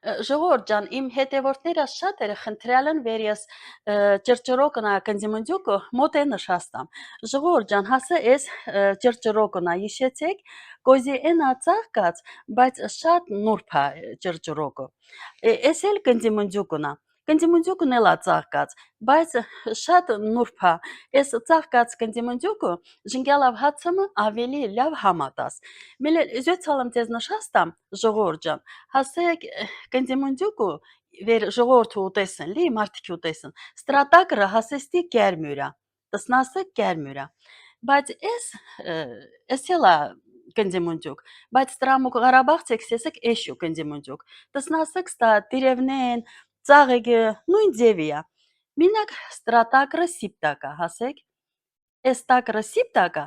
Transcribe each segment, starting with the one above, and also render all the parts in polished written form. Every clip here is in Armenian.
Ժողովուրդ ջան, իմ հետևորդները շատերը խնդրել են վեր ես ճրջրոկնա կնդիմնդյուկը մոտ է նշաստամ։ Ժողովուրդ ջան, հասը ես ճրջրոկնա իշեցեք, գոզի են ածաղկած, բայց շատ նուրբա ճրջրոկը։ Ես էլ կնդիմնդյուկնա։ Կնդիմնդյուկն էլ ածաղկած, բայց շատ նուրբա։ Ես ծաղկած կնդիմնդյուկը ժնգյալավ հացումը ավելի լավ համատաս։ Մել զյոցալım տեզ նշաստամ, ժողովուրդ ջան, հասեք կնդիմնդյուկը վեր ժողովուրդը ուտեսն լի, մարդիկ ուտեսն, ստրատակրը հասեստի կերմյուրա, տսնասը կերմյուրա, բայց ես ելա կնդիմնդյուկ, բայց տրամուկ Ղարաբաղցեք սեսեք էշու կնդիմնդյուկ, տսնասեք ստա տիրևնեն, ծաղեգը, նույն ձևիա, մինակ ստրատակրը սիպտակա, հասեք, ես տակրը սիպտակա,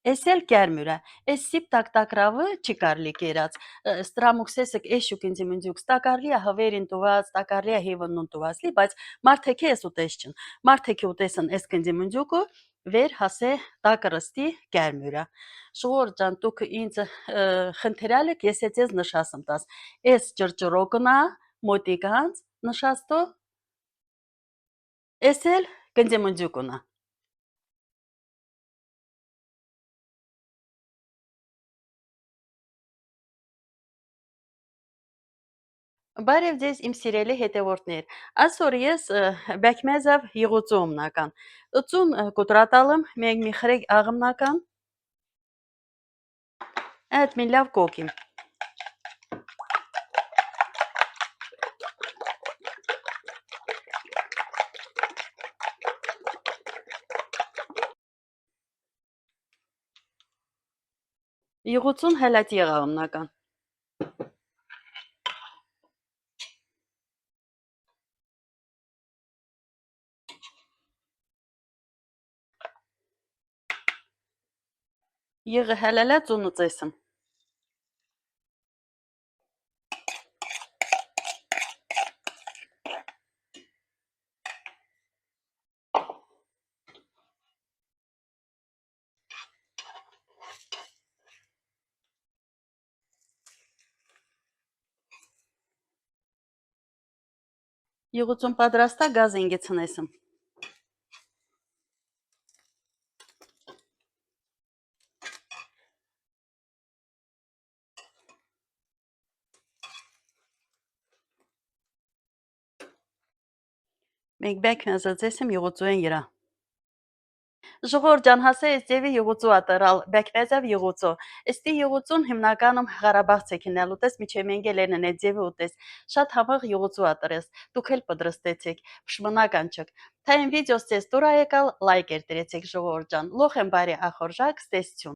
ես էլ կերմյուրա, ես սիպտակ տակրավը չի կարլի կերած, ստրամուկ սեսեք էշու կնդիմնդյուկ, ստակարլիա հվերին տուված, ստակարլիա հիվնուն տուված լի, բայց մարդեքի ես ուտես չն, մարդեքի ուտեսն ես կնդիմնդյուկը, վեր հասե տակրստի կերմյուրա։ Ժողովուրդ ջան, դուք ինձ խնդրել եք, ես ես նշասım տաս, ես ճրջրոկնա, մոտիկանց նշաստո, ես էլ կնդիմնդյուկնա։ Բարև ձեզ իմ սիրելի հետևորդներ։ Այսօր ես բեկմեզավ եղուցումնական։ Ըծուն կոտրատալım մեկ մի խրեկ աղմնական։ Այդ մի լավ կոկիմ։ Եղուցուն հելատի աղմնական։ Եղը հելալա ծունու ծեսım։ Եղուցուն պատրաստա գազ ընգեցնեսım։ Մեկ բեկմեզը ծեսım եղուցու են երա։ Ժողովուրդ ջան, հասե ես ձևի եղուցու ատռալ, բեկվեզև եղուցու։ Էստի եղուցուն հիմնականում Ղարաբաղցեքին էլ ուտես, միջև մենգելերն է ձևի ուտես։ Շատ համեղ եղուցու ատռես, դուք էլ պդրստեցեք, պշմնական չք։ Թայմ վիդեոս ձեզ տուրա եկալ, լայք երտրեցեք ժողովուրդ ջան, լոխ եմ բարի ախորժակ, ստեսություն։